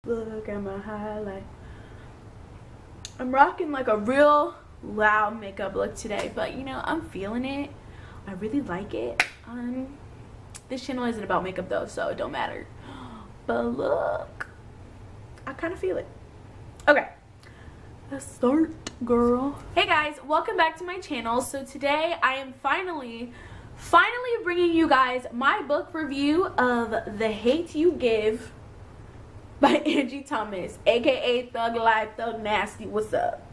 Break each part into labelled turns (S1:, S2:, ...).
S1: Look at my highlight. I'm rocking like a real loud makeup look today, but you know, I'm feeling it. I really like it. This channel isn't about makeup though, so it don't matter. But look, I kind of feel it. Okay, let's start, girl. Hey guys, welcome back to my channel. So today I am finally bringing you guys my book review of The Hate U Give by Angie Thomas, aka Thug Life, Thug Nasty. What's up?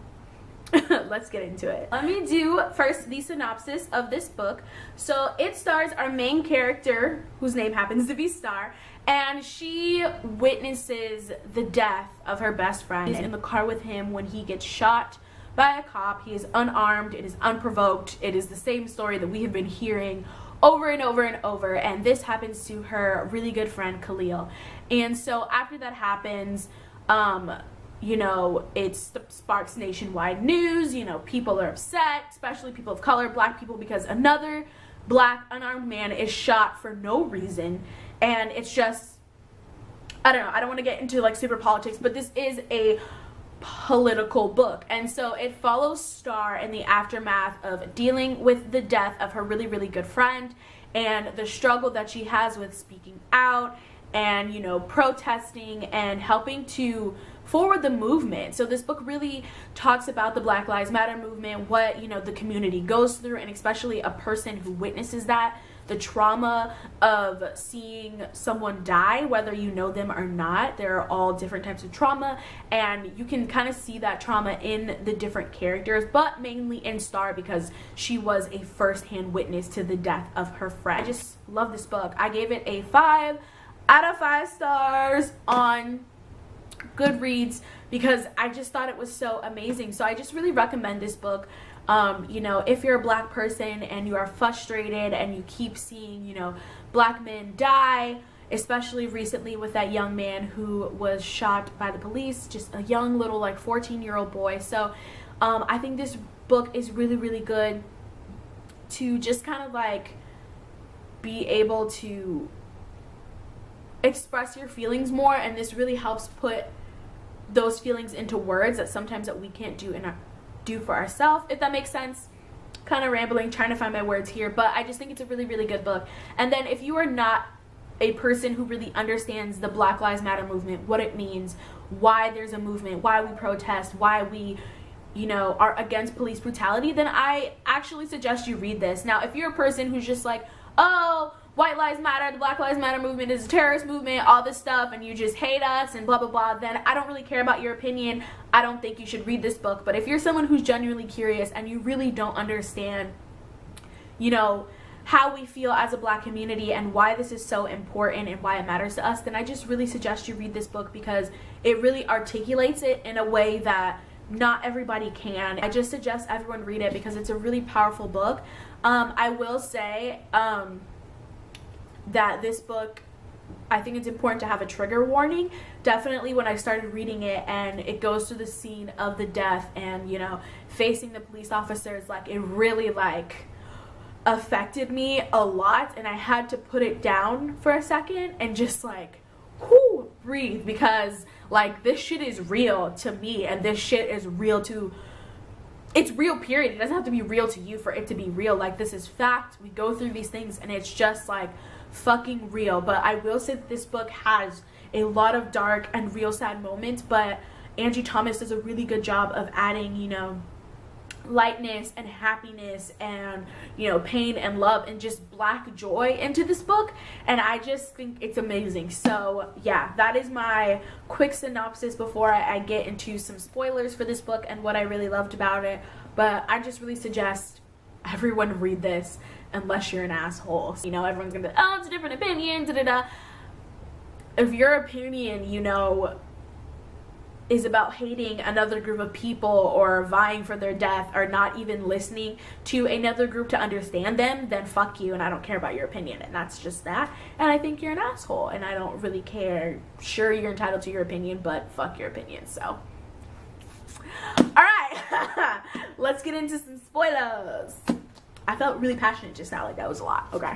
S1: Let's get into it. Let me do first the synopsis of this book. So it stars our main character, whose name happens to be Star, and she witnesses the death of her best friend. She's in the car with him when he gets shot by a cop. He is unarmed. It is unprovoked. It is the same story that we have been hearing over and over and over, and this happens to her really good friend Khalil. And so after that happens, you know, it sparks nationwide news. You know, people are upset, especially people of color, black people, because another black unarmed man is shot for no reason. And it's just, I don't know, I don't want to get into like super politics, but this is a political book, and so it follows Star in the aftermath of dealing with the death of her really good friend and the struggle that she has with speaking out and, you know, protesting and helping to forward the movement. So this book really talks about the Black Lives Matter movement, what, you know, the community goes through, and especially a person who witnesses that, the trauma of seeing someone die, whether you know them or not. There are all different types of trauma, and you can kind of see that trauma in the different characters, but mainly in Star because she was a first-hand witness to the death of her friend. I just love this book. I gave it a 5 out of 5 stars on Goodreads because I just thought it was so amazing. So I just really recommend this book. You know, if you're a black person and you are frustrated and you keep seeing, you know, black men die, especially recently with that young man who was shot by the police, just a young little like 14-year-old boy. So I think this book is really good to just kind of like be able to express your feelings more, and this really helps put those feelings into words that sometimes that we can't do for ourselves, if that makes sense. Kind of rambling, trying to find my words here, but I just think it's a really good book. And then if you are not a person who really understands the Black Lives Matter movement, what it means, why there's a movement, why we protest, why we, you know, are against police brutality, then I actually suggest you read this. Now, if you're a person who's just like, oh, White Lives Matter, the Black Lives Matter movement is a terrorist movement, all this stuff, and you just hate us and blah blah blah, then I don't really care about your opinion. I don't think you should read this book. But if you're someone who's genuinely curious and you really don't understand, you know, how we feel as a black community and why this is so important and why it matters to us, then I just really suggest you read this book because it really articulates it in a way that not everybody can. I just suggest everyone read it because it's a really powerful book. I will say that this book, I think it's important to have a trigger warning. Definitely when I started reading it and it goes to the scene of the death and, you know, facing the police officers, like it really like affected me a lot, and I had to put it down for a second and just like whoo, breathe, because like this shit is real to me, and this shit is real to, it's real, period. It doesn't have to be real to you for it to be real. Like, this is fact. We go through these things and it's just like fucking real. But I will say that this book has a lot of dark and real sad moments, but Angie Thomas does a really good job of adding, you know, lightness and happiness and, you know, pain and love and just black joy into this book, and I just think it's amazing. So yeah, that is my quick synopsis before I get into some spoilers for this book and what I really loved about it. But I just really suggest everyone read this unless you're an asshole. You know, everyone's gonna be, oh, it's a different opinion, da-da-da. If your opinion, you know, is about hating another group of people or vying for their death or not even listening to another group to understand them, then fuck you, and I don't care about your opinion, and that's just that. And I think you're an asshole, and I don't really care. Sure, you're entitled to your opinion, but fuck your opinion. So alright, let's get into some spoilers. I felt really passionate just now, like that was a lot. Okay.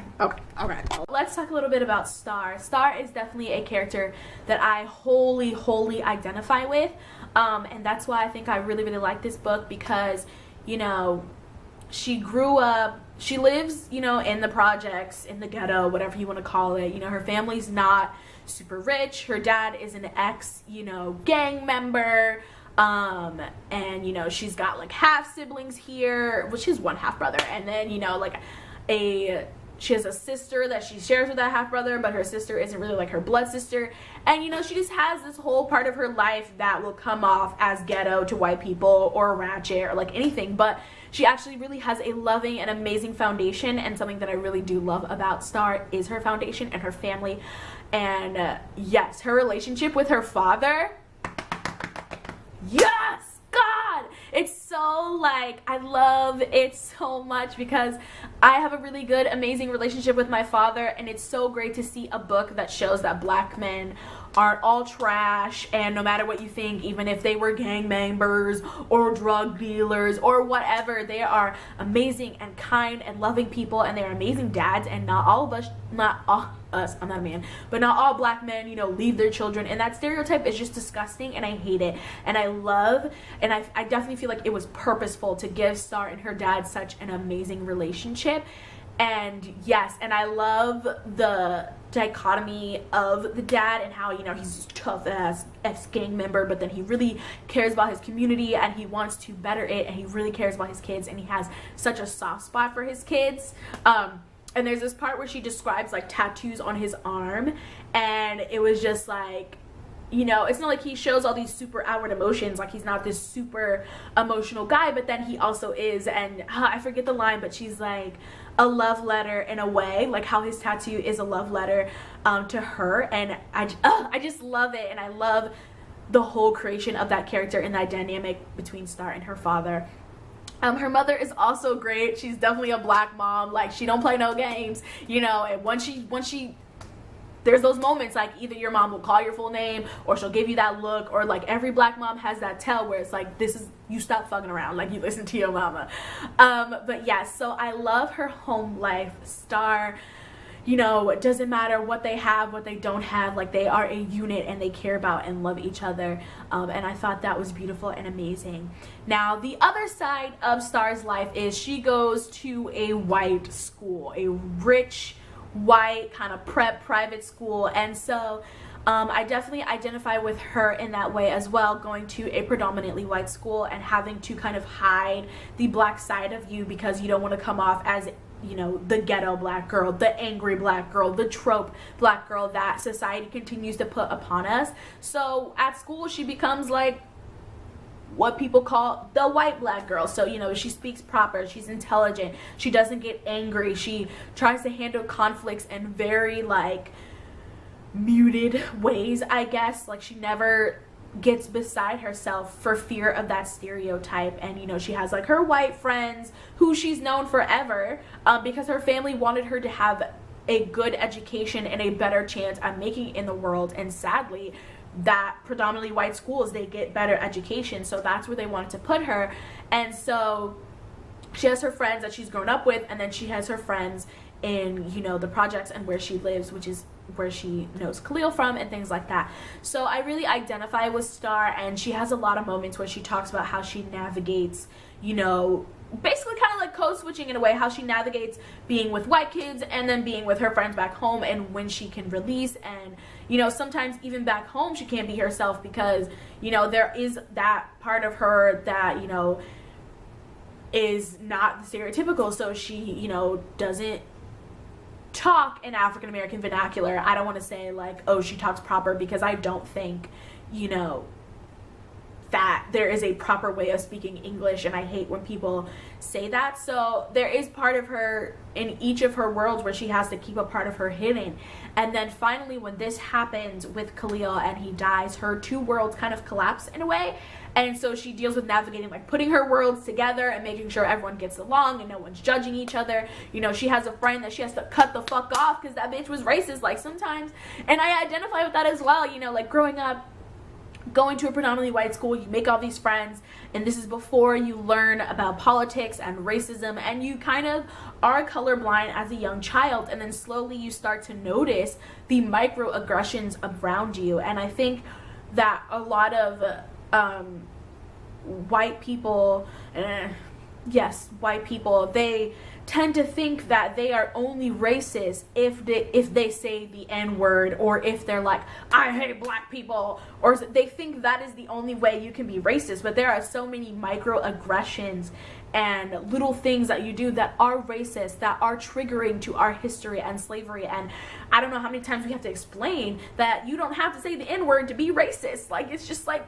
S1: Let's talk a little bit about Star. Star is definitely a character that I wholly identify with, and that's why I think I really like this book, because, you know, she grew up, she lives, you know, in the projects, in the ghetto, whatever you want to call it. You know, her family's not super rich. Her dad is an ex, you know, gang member. And, you know, she's got like half siblings here, well, she's one half brother, and then, you know, like she has a sister that she shares with that half brother, but her sister isn't really like her blood sister. And, you know, she just has this whole part of her life that will come off as ghetto to white people or ratchet or like anything, but she actually really has a loving and amazing foundation. And something that I really do love about Star is her foundation and her family. And yes, her relationship with her father, yes, God, it's so, like, I love it so much, because I have a really good, amazing relationship with my father, and it's so great to see a book that shows that black men aren't all trash, and no matter what you think, even if they were gang members or drug dealers or whatever, they are amazing and kind and loving people, and they're amazing dads. And not all of us, I'm not a man, but not all black men, you know, leave their children, and that stereotype is just disgusting, and I hate it. And I love, and I definitely feel like it was purposeful to give Star and her dad such an amazing relationship. And yes, and I love the dichotomy of the dad and how, you know, he's this tough ass ex-gang member, but then he really cares about his community and he wants to better it, and he really cares about his kids, and he has such a soft spot for his kids. And there's this part where she describes like tattoos on his arm, and it was just like, you know, it's not like he shows all these super outward emotions, like he's not this super emotional guy, but then he also is. And I forget the line, but she's like, a love letter in a way, like how his tattoo is a love letter to her. And I just love it, and I love the whole creation of that character and that dynamic between Star and her father. Her mother is also great. She's definitely a black mom. Like, she don't play no games, you know. And once she there's those moments, like, either your mom will call your full name, or she'll give you that look, or like every black mom has that tell where it's like, this is, you stop fucking around, like, you listen to your mama. But yeah, so I love her home life. Star, you know, it doesn't matter what they have, what they don't have, like, they are a unit and they care about and love each other. And I thought that was beautiful and amazing. Now, the other side of Star's life is she goes to a white school, a rich white kind of prep private school. And so I definitely identify with her in that way as well, going to a predominantly white school and having to kind of hide the black side of you, because you don't want to come off as, you know, the ghetto black girl, the angry black girl, the trope black girl that society continues to put upon us. So at school she becomes like what people call the white black girl. So, you know, she speaks proper, she's intelligent, she doesn't get angry, she tries to handle conflicts in very like muted ways, I guess. Like, she never gets beside herself for fear of that stereotype. And, you know, she has like her white friends who she's known forever because her family wanted her to have a good education and a better chance at making it in the world. And sadly, that predominantly white schools, they get better education, so that's where they wanted to put her. And so she has her friends that she's grown up with, and then she has her friends in, you know, the projects and where she lives, which is where she knows Khalil from and things like that. So I really identify with Star, and she has a lot of moments where she talks about how she navigates, you know, basically kind of like code switching in a way, how she navigates being with white kids and then being with her friends back home, and when she can release. And, you know, sometimes even back home she can't be herself because, you know, there is that part of her that, you know, is not stereotypical. So she, you know, doesn't talk in African American vernacular. I don't want to say like, oh, she talks proper, because I don't think, you know, that there is a proper way of speaking English, and I hate when people say that. So there is part of her in each of her worlds where she has to keep a part of her hidden. And then finally, when this happens with Khalil and he dies, her two worlds kind of collapse in a way. And so she deals with navigating, like, putting her worlds together and making sure everyone gets along and no one's judging each other. You know, she has a friend that she has to cut the fuck off because that bitch was racist, like, sometimes. And I identify with that as well, you know, like, growing up, going to a predominantly white school, you make all these friends, and this is before you learn about politics and racism, and you kind of are colorblind as a young child, and then slowly you start to notice the microaggressions around you. And I think that a lot of white people, white people, they tend to think that they are only racist if they say the N-word, or if they're like, I hate black people, or they think that is the only way you can be racist. But there are so many microaggressions and little things that you do that are racist, that are triggering to our history and slavery. And I don't know how many times we have to explain that you don't have to say the N-word to be racist. Like, it's just like,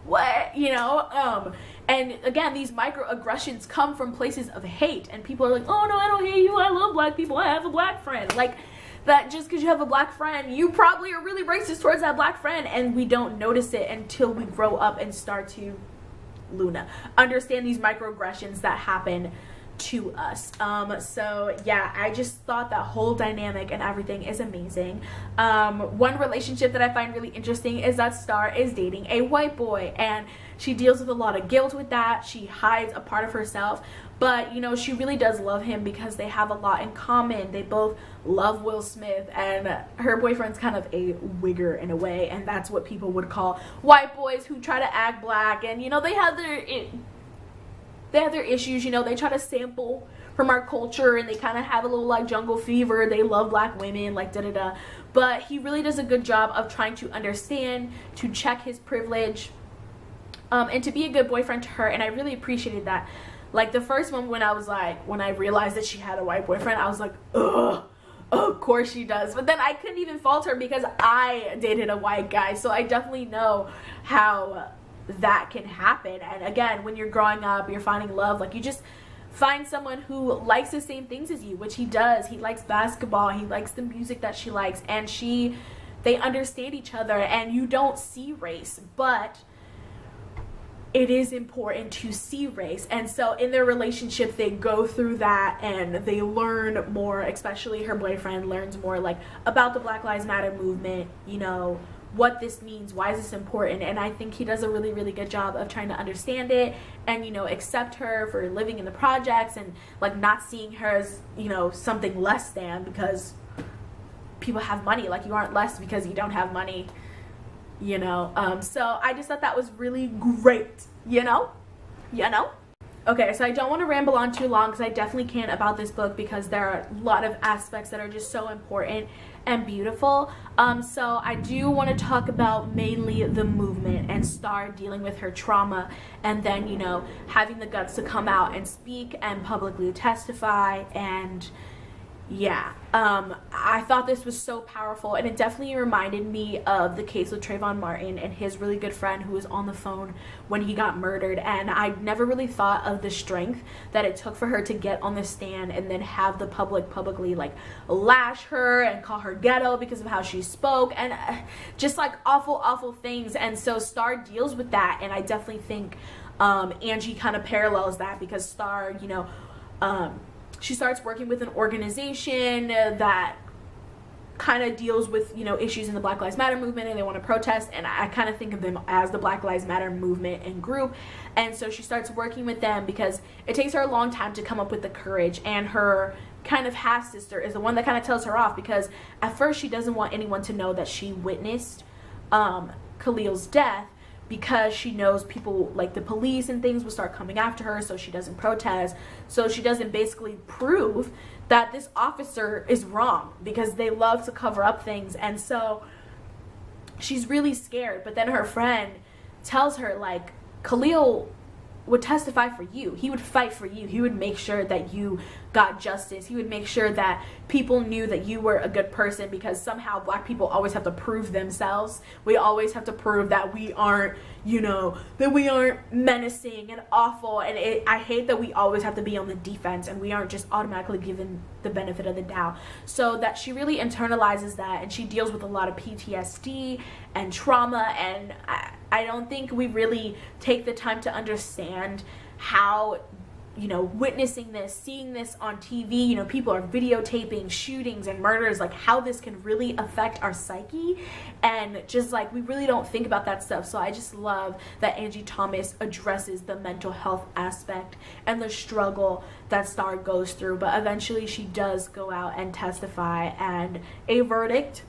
S1: what, you know? And again, these microaggressions come from places of hate, and people are like, oh no, I don't hate you, I love black people, I have a black friend. Like, that just because you have a black friend, you probably are really racist towards that black friend, and we don't notice it until we grow up and start to understand these microaggressions that happen to us. So yeah, I just thought that whole dynamic and everything is amazing. One relationship that I find really interesting is that Star is dating a white boy, and she deals with a lot of guilt with that. She hides a part of herself, but you know, she really does love him because they have a lot in common. They both love Will Smith, and her boyfriend's kind of a wigger in a way, and that's what people would call white boys who try to act black. And you know, they have their issues, you know, they try to sample from our culture, and they kind of have a little like jungle fever. They love black women, like da-da-da. But he really does a good job of trying to understand, to check his privilege, and to be a good boyfriend to her. And I really appreciated that. Like, the first moment when I realized that she had a white boyfriend, I was like, ugh, of course she does. But then I couldn't even fault her because I dated a white guy, so I definitely know how that can happen. And again, when you're growing up, you're finding love, like, you just find someone who likes the same things as you, which he does. He likes basketball, he likes the music that she likes, and they understand each other. And you don't see race, but it is important to see race. And so in their relationship, they go through that, and they learn more, especially her boyfriend learns more like about the Black Lives Matter movement, you know, what this means, why is this important. And I think he does a really, really good job of trying to understand it, and, you know, accept her for living in the projects, and like not seeing her as, you know, something less than because people have money. Like, you aren't less because you don't have money, you know. So I just thought that was really great, you know. Okay, so I don't want to ramble on too long, because I definitely can't about this book, because there are a lot of aspects that are just so important and beautiful. So I do want to talk about mainly the movement and Star dealing with her trauma, and then, you know, having the guts to come out and speak and publicly testify. And yeah, I thought this was so powerful, and it definitely reminded me of the case with Trayvon Martin and his really good friend who was on the phone when he got murdered. And I never really thought of the strength that it took for her to get on the stand and then have the public publicly like lash her and call her ghetto because of how she spoke, and just like awful things. And so Star deals with that, and I definitely think Angie kind of parallels that, because Star, you know, she starts working with an organization that kind of deals with, you know, issues in the Black Lives Matter movement, and they want to protest, and I kind of think of them as the Black Lives Matter movement and group. And so she starts working with them because it takes her a long time to come up with the courage, and her kind of half-sister is the one that kind of tells her off, because at first she doesn't want anyone to know that she witnessed Khalil's death, because she knows people like the police and things will start coming after her, so she doesn't protest, so she doesn't basically prove that this officer is wrong, because they love to cover up things. And so she's really scared. But then her friend tells her, like, Khalil would testify for you, he would fight for you, he would make sure that you got justice, he would make sure that people knew that you were a good person, because somehow black people always have to prove themselves. We always have to prove that we aren't, you know, that we aren't menacing and awful. And I hate that we always have to be on the defense, and we aren't just automatically given the benefit of the doubt. So that she really internalizes that, and she deals with a lot of PTSD and trauma. And I don't think we really take the time to understand how you know, witnessing this, seeing this on TV, you know, people are videotaping shootings and murders, like how this can really affect our psyche, and just like we really don't think about that stuff. So I just love that Angie Thomas addresses the mental health aspect and the struggle that Star goes through, but eventually she does go out and testify, and a verdict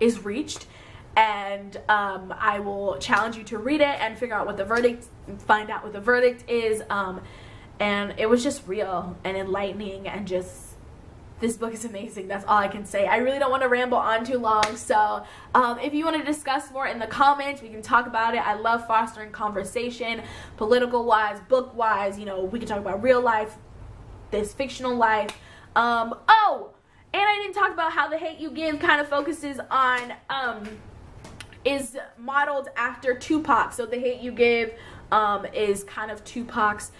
S1: is reached. And I will challenge you to read it and figure out what the verdict, find out what the verdict is. And it was just real and enlightening, and just, this book is amazing. That's all I can say. I really don't want to ramble on too long. So if you want to discuss more in the comments, we can talk about it. I love fostering conversation, political wise, book wise. You know, we can talk about real life, this fictional life. Oh, and I didn't talk about how The Hate U Give kind of focuses on is modeled after Tupac. So The Hate U Give is kind of Tupac's,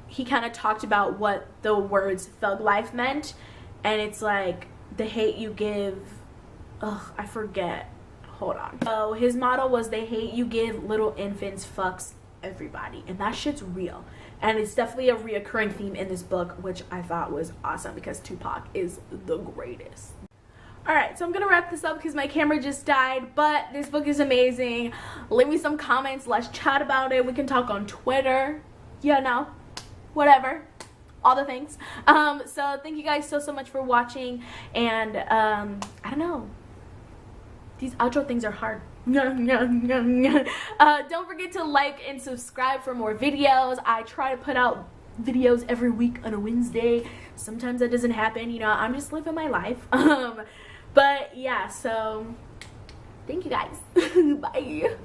S1: he kind of talked about what the words thug life meant, and it's like, the hate you give, I forget, hold on. So his motto was, the hate you give little infants fucks everybody, and that shit's real, and it's definitely a reoccurring theme in this book, which I thought was awesome because Tupac is the greatest. Alright, so I'm going to wrap this up because my camera just died, but this book is amazing. Leave me some comments, let's chat about it. We can talk on Twitter, you know, whatever, all the things. So thank you guys so much for watching, and I don't know, these outro things are hard. Don't forget to like and subscribe for more videos. I try to put out videos every week on a Wednesday. Sometimes that doesn't happen, you know, I'm just living my life. But yeah, so thank you guys. Bye.